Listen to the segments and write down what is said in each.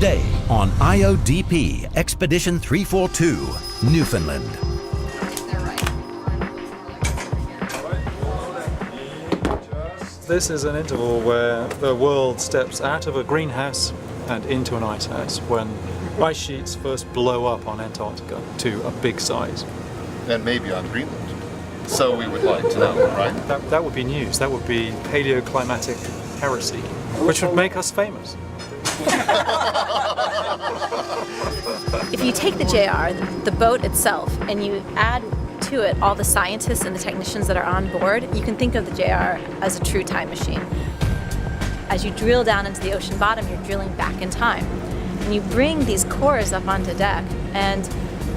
Today on IODP Expedition 342, Newfoundland. This is an interval where the world steps out of a greenhouse and into an icehouse when ice sheets first blow up on Antarctica to a big size. And maybe on Greenland. So we would like to know, right? That would be news. That would be paleoclimatic heresy, which would make us famous. If you take the JR, the boat itself, and you add to it all the scientists and the technicians that are on board, you can think of the JR as a true time machine. As you drill down into the ocean bottom, you're drilling back in time. And you bring these cores up onto deck, and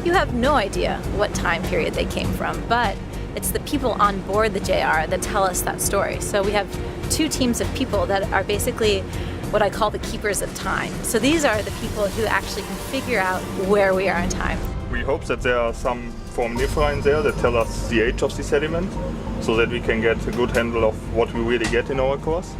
you have no idea what time period they came from, but it's the people on board the JR that tell us that story. So we have two teams of people that are basically what I call the keepers of time. So these are the people who actually can figure out where we are in time. We hope that there are some foraminifera in there that tell us the age of the sediment, so that we can get a good handle of what we really get in our course.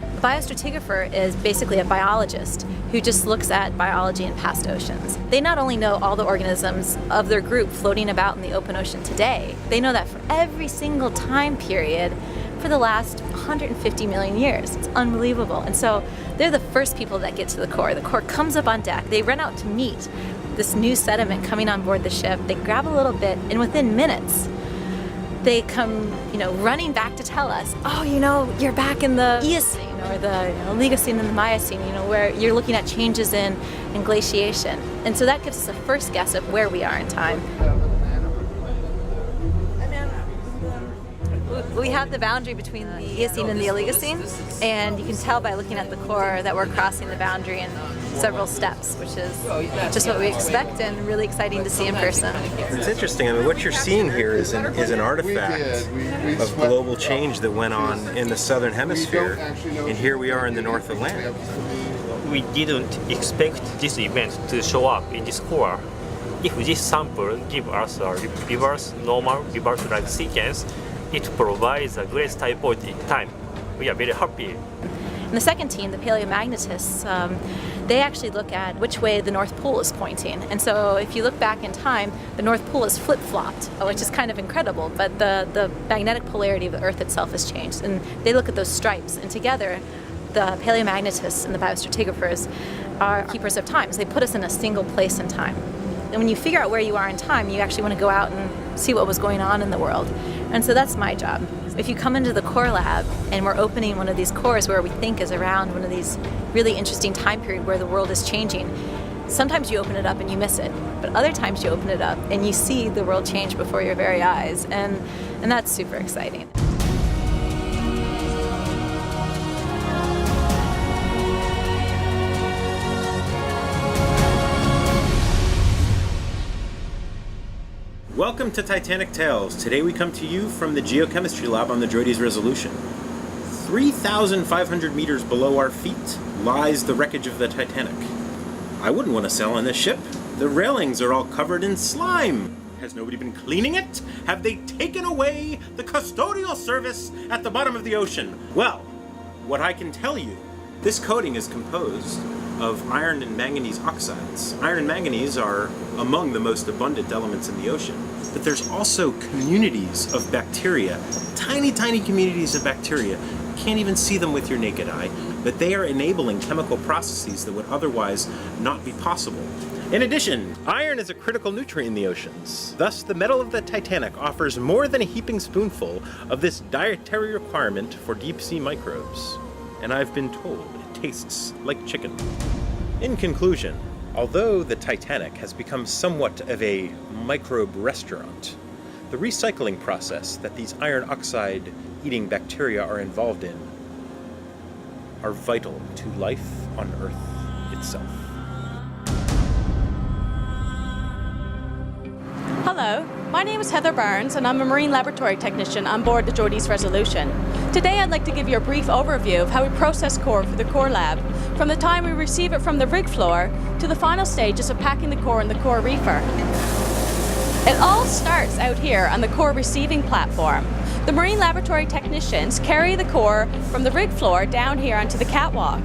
The biostratigrapher is basically a biologist who just looks at biology in past oceans. They not only know all the organisms of their group floating about in the open ocean today, they know that for every single time period for the last 150 million years. It's unbelievable. And so they're the first people that get to the core. The core comes up on deck. They run out to meet this new sediment coming on board the ship. They grab a little bit, and within minutes, they come, running back to tell us, oh, you're back in the Eocene or the Oligocene and the Miocene, where you're looking at changes in glaciation. And so that gives us a first guess of where we are in time. We have the boundary between the Eocene and the Oligocene, and you can tell by looking at the core that we're crossing the boundary in several steps, which is just what we expect and really exciting to see in person. It's interesting. I mean, what you're seeing here is an artifact of global change that went on in the southern hemisphere, and here we are in the North Atlantic. We didn't expect this event to show up in this core. If this sample gives us a normal reverse-like sequence, it provides a great typology in time. We are very happy. And the second team, the paleomagnetists, they actually look at which way the North Pole is pointing. And so if you look back in time, the North Pole is flip-flopped, which is kind of incredible, but the magnetic polarity of the Earth itself has changed. And they look at those stripes, and together, the paleomagnetists and the biostratigraphers are keepers of time. So they put us in a single place in time. And when you figure out where you are in time, you actually want to go out and see what was going on in the world. And so that's my job. If you come into the core lab and we're opening one of these cores where we think is around one of these really interesting time period where the world is changing, sometimes you open it up and you miss it, but other times you open it up and you see the world change before your very eyes, and that's super exciting. Welcome to Titanic Tales. Today we come to you from the Geochemistry Lab on the JOIDES Resolution. 3,500 meters below our feet lies the wreckage of the Titanic. I wouldn't want to sail on this ship. The railings are all covered in slime. Has nobody been cleaning it? Have they taken away the custodial service at the bottom of the ocean? Well, what I can tell you, this coating is composed of iron and manganese oxides. Iron and manganese are among the most abundant elements in the ocean, but there's also communities of bacteria, tiny communities of bacteria. You can't even see them with your naked eye, but they are enabling chemical processes that would otherwise not be possible. In addition, iron is a critical nutrient in the oceans. Thus, the metal of the Titanic offers more than a heaping spoonful of this dietary requirement for deep-sea microbes. And I've been told tastes like chicken. In conclusion, although the Titanic has become somewhat of a microbe restaurant, the recycling process that these iron oxide eating bacteria are involved in are vital to life on Earth itself. Hello, my name is Heather Barnes and I'm a marine laboratory technician on board the JOIDES Resolution. Today I'd like to give you a brief overview of how we process core for the core lab, from the time we receive it from the rig floor to the final stages of packing the core in the core reefer. It all starts out here on the core receiving platform. The marine laboratory technicians carry the core from the rig floor down here onto the catwalk.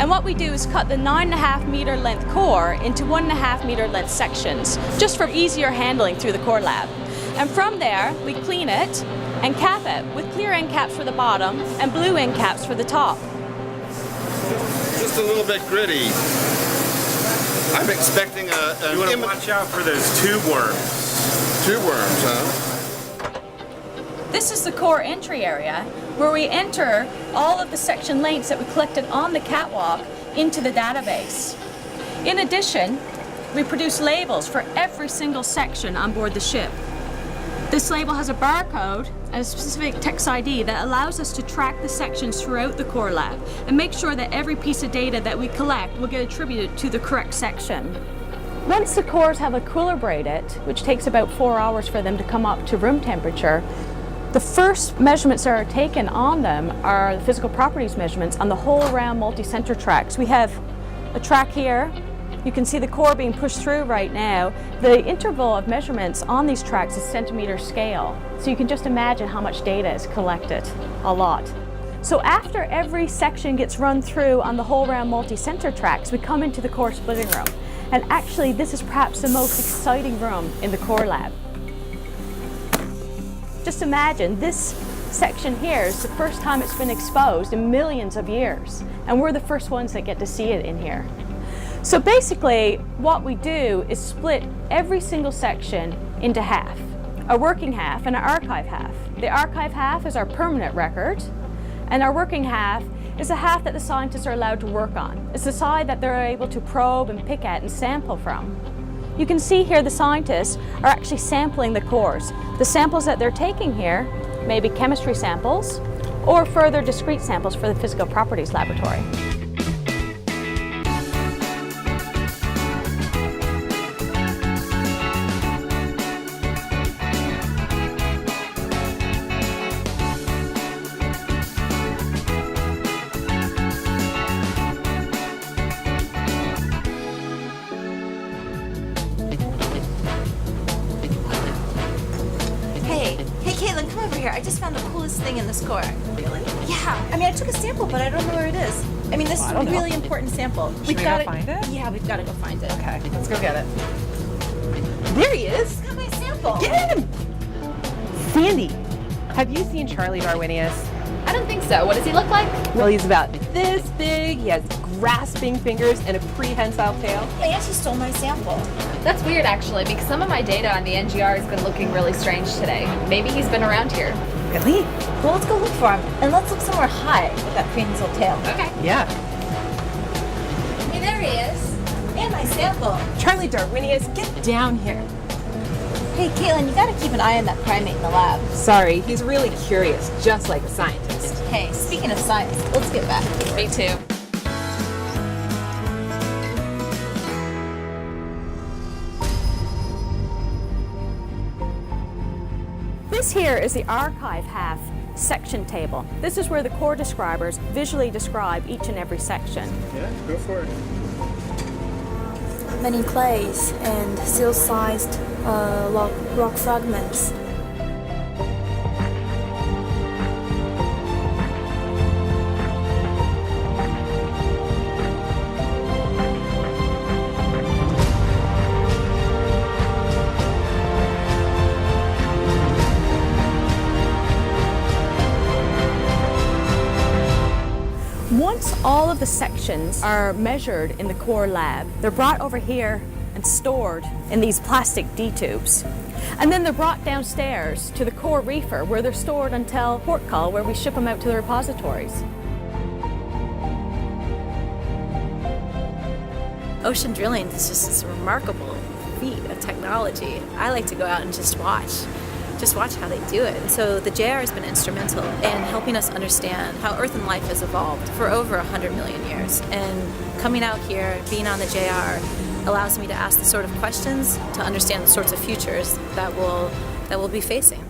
And what we do is cut the 9.5 meter length core into 1.5 meter length sections, just for easier handling through the core lab. And from there, we clean it and cap it with clear end caps for the bottom and blue end caps for the top. Just a little bit gritty. I'm expecting You want to watch out for those tube worms. Tube worms, huh? This is the core entry area, where we enter all of the section lengths that we collected on the catwalk into the database. In addition, we produce labels for every single section on board the ship. This label has a barcode and a specific text ID that allows us to track the sections throughout the core lab and make sure that every piece of data that we collect will get attributed to the correct section. Once the cores have equilibrated, which takes about 4 hours for them to come up to room temperature, the first measurements that are taken on them are the physical properties measurements on the whole round multi-center tracks. We have a track here. You can see the core being pushed through right now. The interval of measurements on these tracks is centimeter scale. So you can just imagine how much data is collected, a lot. So after every section gets run through on the whole round multi-center tracks, we come into the core splitting room. And actually this is perhaps the most exciting room in the core lab. Just imagine this section here is the first time it's been exposed in millions of years, and we're the first ones that get to see it in here. So basically what we do is split every single section into half, a working half and an archive half. The archive half is our permanent record, and our working half is the half that the scientists are allowed to work on. It's the side that they're able to probe and pick at and sample from. You can see here the scientists are actually sampling the cores. The samples that they're taking here may be chemistry samples or further discrete samples for the physical properties laboratory. I just found the coolest thing in this core. Really? Yeah. I mean, I took a sample, but I don't know where it is. I mean, this is a really important sample. Should we go find it? Yeah, we've got to go find it. Okay, let's go get it. There he is. Got my sample. Get him! Sandy, have you seen Charlie Darwinius? I don't think so. What does he look like? Well, he's about this big. He has grasping fingers and a prehensile tail. And he stole my sample. That's weird, actually, because some of my data on the NGR has been looking really strange today. Maybe he's been around here. Really? Well, let's go look for him. And let's look somewhere high with that prehensile tail. Okay. Yeah. Hey, there he is. And my sample. Charlie Darwinius, get down here. Hey, Caitlin, you gotta keep an eye on that primate in the lab. Sorry, he's really curious, just like a scientist. Hey, speaking of science, let's get back. Me too. This here is the archive half section table. This is where the core describers visually describe each and every section. Yeah, go for it. Many clays and seal-sized rock fragments. Once all of the sections are measured in the core lab, they're brought over here and stored in these plastic D-tubes. And then they're brought downstairs to the core reefer where they're stored until port call, where we ship them out to the repositories. Ocean drilling is just this remarkable feat of technology. I like to go out and just watch how they do it. And so the JR has been instrumental in helping us understand how Earth and life has evolved for over 100 million years. And coming out here, being on the JR, allows me to ask the sort of questions to understand the sorts of futures that we'll be facing.